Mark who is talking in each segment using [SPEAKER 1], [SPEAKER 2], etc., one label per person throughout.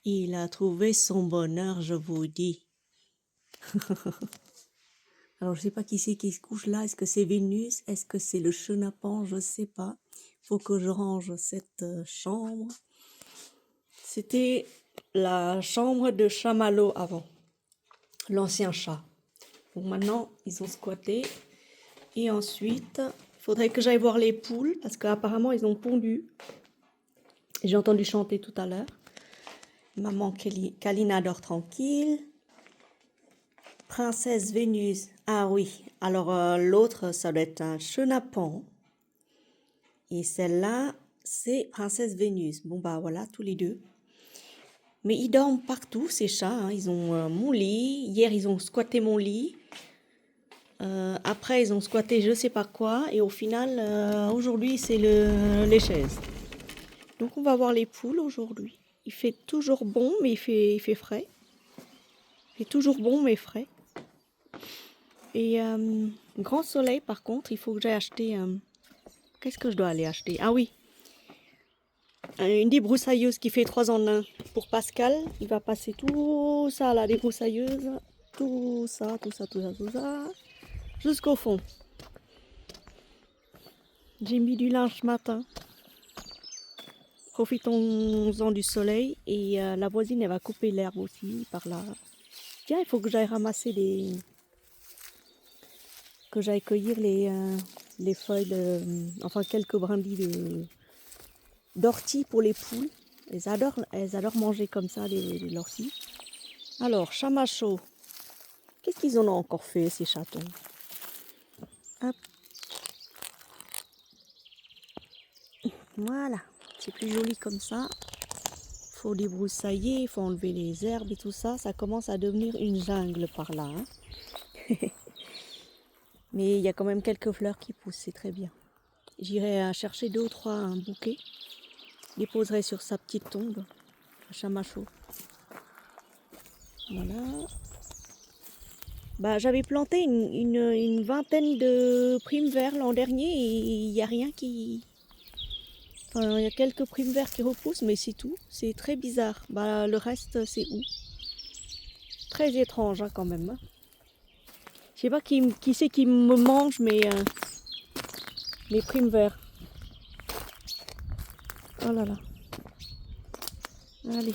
[SPEAKER 1] Il a trouvé son bonheur, je vous dis. Alors, je sais pas qui c'est qui se couche là. Est-ce que c'est Vénus? Est-ce que c'est le chenapan? Je sais pas. Faut que je range cette chambre. C'était la chambre de Chamallow avant. L'ancien chat. Donc maintenant, ils ont squatté. Et ensuite, il faudrait que j'aille voir les poules parce qu'apparemment, ils ont pondu. J'ai entendu chanter tout à l'heure. Maman Kalina dort tranquille. Princesse Vénus. Ah oui. Alors l'autre, ça doit être un chenapan. Et celle-là, c'est Princesse Vénus. Bon bah voilà, tous les deux. Mais ils dorment partout, ces chats. Hein. Ils ont mon lit. Hier, ils ont squatté mon lit. Après, ils ont squatté je sais pas quoi. Et au final, aujourd'hui, c'est les chaises. Donc on va voir les poules aujourd'hui. Il fait toujours bon, mais il fait frais. Il fait toujours bon, mais frais. Et grand soleil, par contre, il faut que j'aille acheter... qu'est-ce que je dois aller acheter? Ah oui, une débroussailleuse qui fait 3 en 1 pour Pascal. Il va passer tout ça à la débroussailleuse. Tout ça, jusqu'au fond. J'ai mis du linge ce matin. Profitons-en du soleil. Et la voisine, elle va couper l'herbe aussi par là. Tiens, il faut que j'aille ramasser les... que j'aille cueillir les feuilles, enfin quelques brindilles d'ortie pour les poules. Elles adorent manger comme ça les orties. Alors, chamacho. Qu'est-ce qu'ils en ont encore fait, ces chatons? Hop. Voilà, c'est plus joli comme ça. Faut débroussailler, il faut enlever les herbes et tout ça. Ça commence à devenir une jungle par là. Hein. Mais il y a quand même quelques fleurs qui poussent, c'est très bien. J'irai chercher 2 ou 3 bouquets. Les poserai sur sa petite tombe, à chamacho. Voilà. Bah, j'avais planté une vingtaine de primes verts l'an dernier et il n'y a rien qui... Enfin, il y a quelques primes verts qui repoussent, mais c'est tout. C'est très bizarre. Bah, le reste, c'est où? Très étrange, hein, quand même. Hein. Je sais pas qui c'est qui me mange mes primes verts. Oh là là. Allez.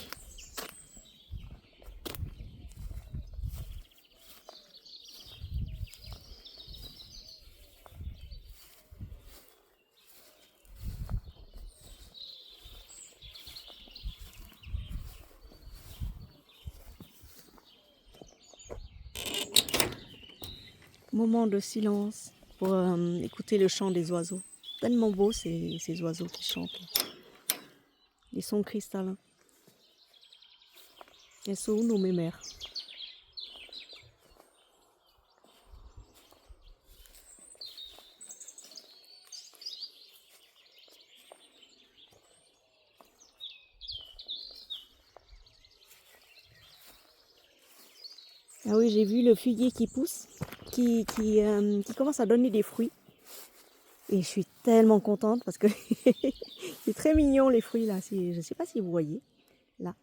[SPEAKER 1] Moment de silence pour écouter le chant des oiseaux. Tellement beau ces oiseaux qui chantent. Les sons cristallins. Elles sont où nos mémères? Ah oui, j'ai vu le figuier qui pousse, qui commence à donner des fruits. Et je suis tellement contente parce que c'est très mignon les fruits là. Je ne sais pas si vous voyez. Là.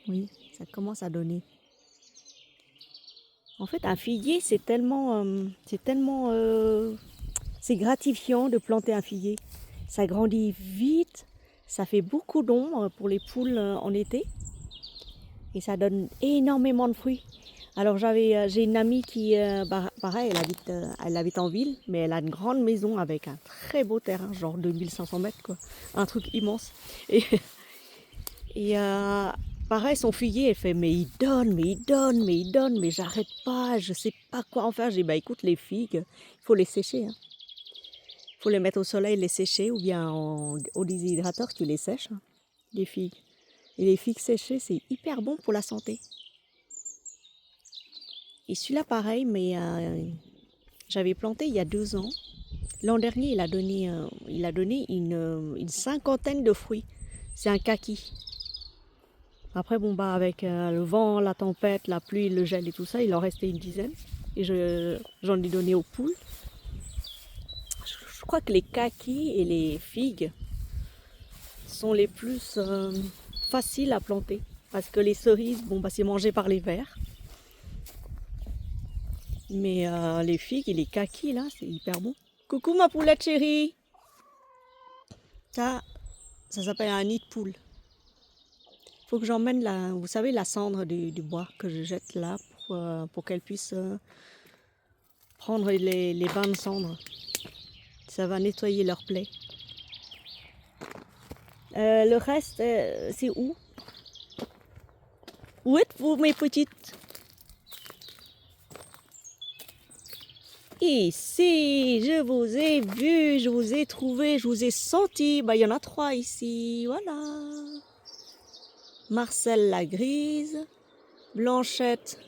[SPEAKER 1] Oui, ça commence à donner. En fait, un figuier, c'est gratifiant de planter un figuier. Ça grandit vite, ça fait beaucoup d'ombre pour les poules en été. Et ça donne énormément de fruits. Alors j'ai une amie qui, pareil, elle habite en ville, mais elle a une grande maison avec un très beau terrain, genre 2500 mètres, quoi. Un truc immense. Et pareil, son figuier, elle fait, mais il donne, mais j'arrête pas, je sais pas quoi en faire. J'ai dit, bah écoute, les figues, il faut les sécher. Hein. Il faut les mettre au soleil, les sécher, ou bien au déshydrateur, tu les sèches, hein, les figues. Et les figues séchées, c'est hyper bon pour la santé. Et celui-là, pareil, mais j'avais planté il y a 2 ans. L'an dernier, il a donné une 50aine de fruits. C'est un kaki. Après, bon, bah, avec le vent, la tempête, la pluie, le gel et tout ça, il en restait une dizaine. Et j'en ai donné aux poules. Je crois que les kakis et les figues sont les plus facile à planter. Parce que les cerises, bon, bah, c'est mangé par les vers. Mais les figues et les kakis, là, c'est hyper bon. Coucou ma poulette chérie. Ça s'appelle un nid de poule. Faut que j'emmène vous savez, la cendre du bois que je jette là pour qu'elle puisse prendre les bains de cendre. Ça va nettoyer leur plaie. Le reste, c'est où? Où êtes-vous, mes petites? Ici, je vous ai vu, je vous ai trouvé, je vous ai senti. Bah, il y en a 3 ici, voilà. Marcel la grise, Blanchette,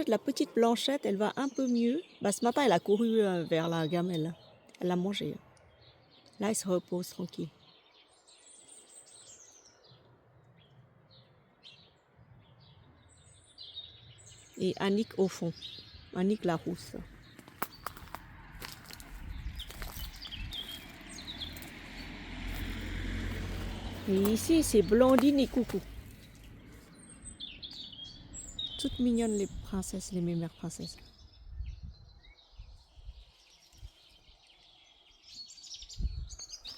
[SPEAKER 1] la petite Blanchette, elle va un peu mieux. Bah, ce matin, elle a couru vers la gamelle. Elle l'a mangée. Là, elle se repose tranquille. Et Annick au fond, Annick la rousse. Et ici, c'est Blandine et Coucou. Toutes mignonnes les princesses, les mémères princesses.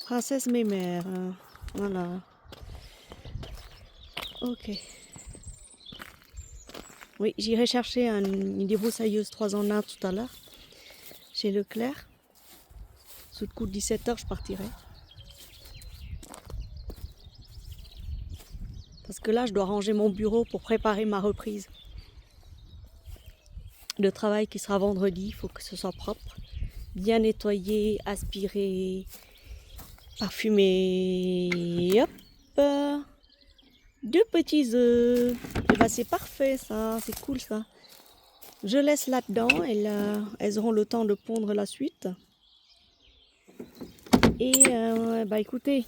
[SPEAKER 1] Princesse mémère, voilà. Ok. Oui, j'irai chercher une débroussailleuse 3 en 1 tout à l'heure, chez Leclerc. Sous le coup de 17h, je partirai. Parce que là, je dois ranger mon bureau pour préparer ma reprise de travail qui sera vendredi. Il faut que ce soit propre, bien nettoyé, aspiré, parfumé. Hop, 2 petits œufs. Et bah, c'est parfait ça, c'est cool ça. Je laisse là-dedans et là, elles auront le temps de pondre la suite. Et bah écoutez,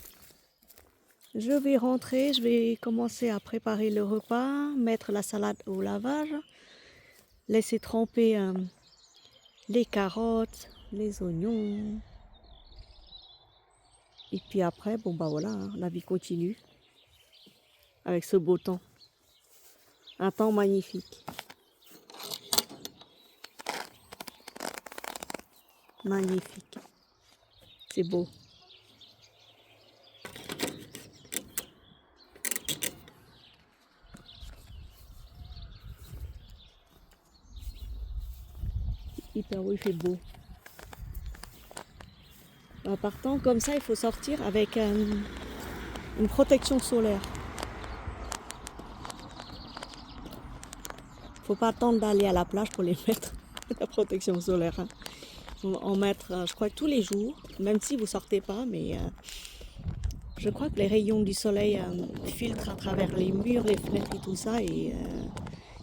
[SPEAKER 1] je vais rentrer, je vais commencer à préparer le repas, mettre la salade au lavage, laisser tremper les carottes, les oignons. Et puis après, bon bah voilà, la vie continue avec ce beau temps. Un temps magnifique. Magnifique. C'est beau. Hyper beau, il fait beau. En partant comme ça, il faut sortir avec une protection solaire. Faut pas attendre d'aller à la plage pour les mettre, la protection solaire. Hein. Faut en mettre, je crois, tous les jours, même si vous sortez pas, mais je crois que les rayons du soleil filtrent à travers les murs, les fenêtres et tout ça. Et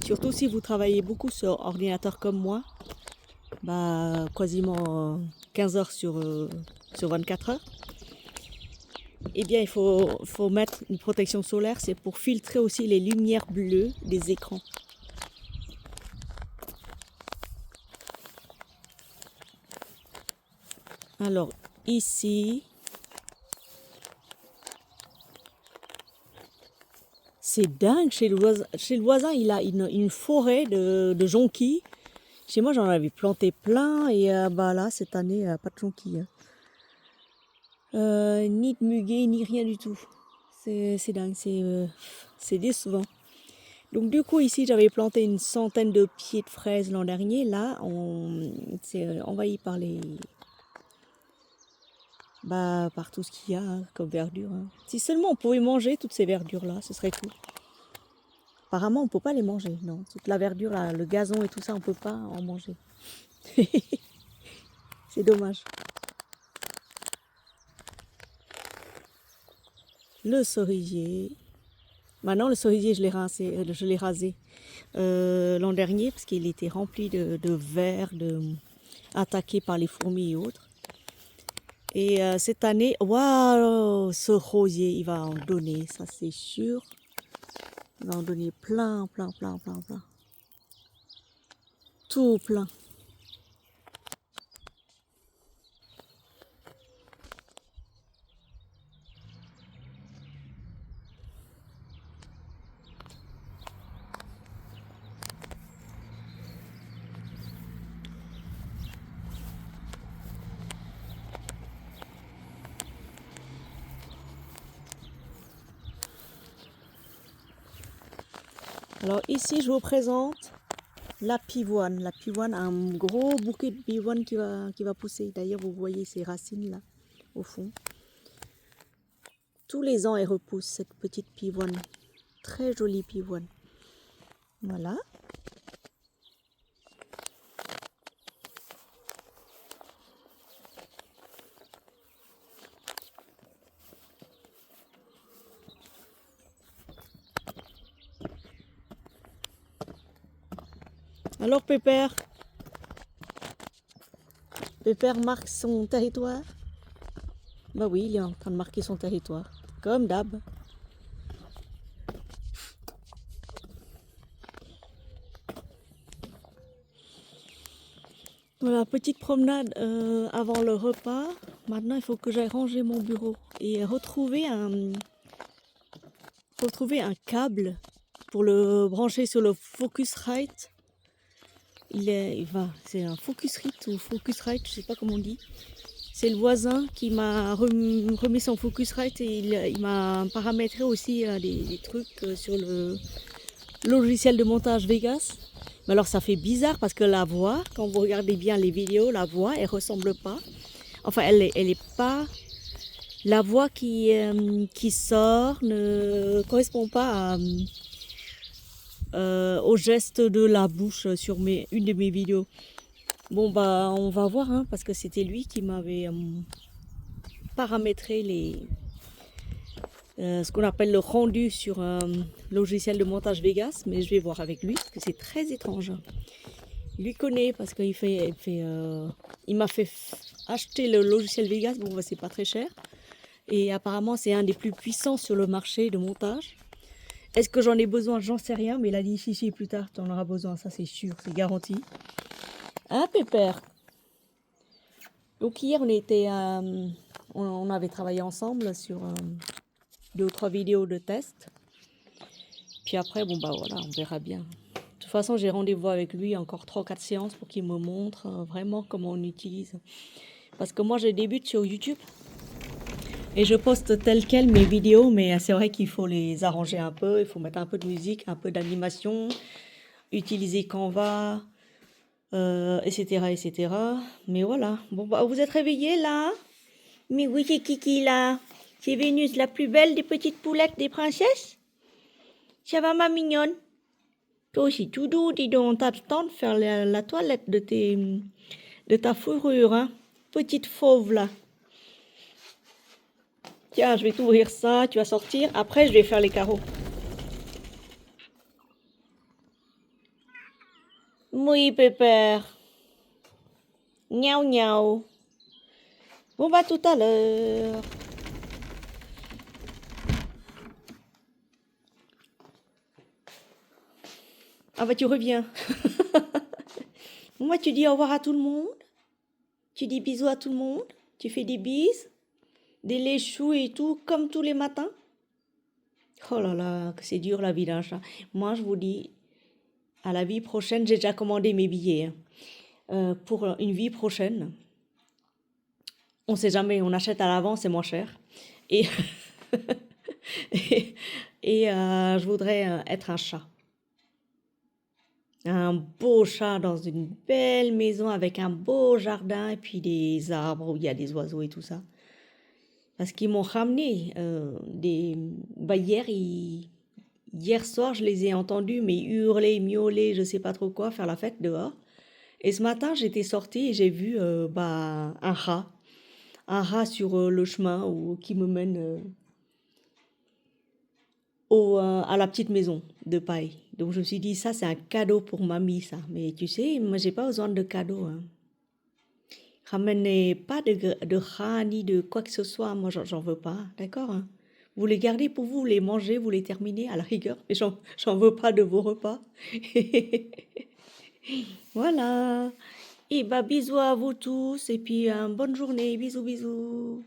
[SPEAKER 1] surtout si vous travaillez beaucoup sur ordinateur comme moi, bah, quasiment 15 heures sur 24 heures, eh bien il faut mettre une protection solaire, c'est pour filtrer aussi les lumières bleues des écrans. Alors ici, c'est dingue, chez le voisin il a une forêt de jonquilles. Chez moi j'en avais planté plein et bah là cette année pas de jonquilles. Ni de muguet, ni rien du tout. C'est dingue, c'est décevant. Donc du coup ici j'avais planté une centaine de pieds de fraises l'an dernier. Là c'est envahi par par tout ce qu'il y a comme verdure. Hein. Si seulement on pouvait manger toutes ces verdures là, ce serait cool. Apparemment on peut pas les manger, non. Toute la verdure là, le gazon et tout ça, on peut pas en manger. C'est dommage. Le cerisier. Maintenant le cerisier je l'ai rasé l'an dernier parce qu'il était rempli de vers, attaqué par les fourmis et autres. Et cette année, waouh, ce rosier, il va en donner, ça c'est sûr. Il va en donner plein, plein, plein, plein, plein. Tout plein. Alors ici, je vous présente la pivoine. La pivoine a un gros bouquet de pivoine qui va pousser. D'ailleurs, vous voyez ces racines là, au fond. Tous les ans, elle repousse cette petite pivoine. Très jolie pivoine. Voilà. Alors Pépère marque son territoire. Bah oui, il est en train de marquer son territoire. Comme d'hab. Voilà, petite promenade avant le repas. Maintenant, il faut que j'aille ranger mon bureau et retrouver un câble pour le brancher sur le Focusrite. C'est un Focusrite ou Focusrite, je sais pas comment on dit. C'est le voisin qui m'a remis son Focusrite et il m'a paramétré aussi des trucs sur le logiciel de montage Vegas. Mais alors ça fait bizarre parce que la voix, quand vous regardez bien les vidéos, la voix elle ressemble pas. Enfin elle est pas. La voix qui sort ne correspond pas au geste de la bouche sur une de mes vidéos. Bon bah on va voir hein, parce que c'était lui qui m'avait paramétré ce qu'on appelle le rendu sur un logiciel de montage Vegas, mais je vais voir avec lui parce que c'est très étrange. Il lui connaît parce qu'il il m'a fait acheter le logiciel Vegas, bon bah, c'est pas très cher. Et apparemment c'est un des plus puissants sur le marché de montage. Est-ce que j'en ai besoin? J'en sais rien, mais il a dit si plus tard tu en auras besoin, ça c'est sûr, c'est garanti. Hein Pépère? Donc hier on avait travaillé ensemble sur 2 ou 3 vidéos de test. Puis après, bon bah voilà, on verra bien. De toute façon, j'ai rendez-vous avec lui, encore 3 ou 4 séances pour qu'il me montre vraiment comment on utilise. Parce que moi, je débute sur YouTube. Et je poste tel quel mes vidéos, mais c'est vrai qu'il faut les arranger un peu. Il faut mettre un peu de musique, un peu d'animation, utiliser Canva, etc., etc. Mais voilà. Bon bah, vous êtes réveillés là? Mais oui, c'est Kiki là. C'est Vénus, la plus belle des petites poulettes des princesses. Ça va, ma mignonne? Toi aussi, tout doux, dis donc, t'as le temps de faire la toilette de ta fourrure, hein? Petite fauve, là. Tiens, je vais t'ouvrir ça, tu vas sortir. Après, je vais faire les carreaux. Oui, Pépère. Miaou, miaou. Bon, bah, tout à l'heure. Ah, bah, tu reviens. Moi, tu dis au revoir à tout le monde. Tu dis bisous à tout le monde. Tu fais des bises, des léchous et tout, comme tous les matins. Oh là là, que c'est dur la vie d'un chat. Moi, je vous dis, à la vie prochaine, j'ai déjà commandé mes billets. Pour une vie prochaine, on sait jamais, on achète à l'avance, c'est moins cher. Et, je voudrais être un chat. Un beau chat dans une belle maison avec un beau jardin et puis des arbres où il y a des oiseaux et tout ça. Parce qu'ils m'ont ramené hier soir, je les ai entendus, mais hurler, miauler, je sais pas trop quoi, faire la fête dehors. Et ce matin, j'étais sortie et j'ai vu un rat sur le chemin qui me mène à la petite maison de paille. Donc je me suis dit, ça c'est un cadeau pour mamie, ça. Mais tu sais, moi j'ai pas besoin de cadeau. Hein. Ramenez pas de rat ni de quoi que ce soit, moi j'en veux pas, d'accord hein. Vous les gardez pour vous, les mangez, vous les terminez à la rigueur, mais j'en veux pas de vos repas. Voilà. Et bah bisous à vous tous et puis bonne journée, bisous bisous.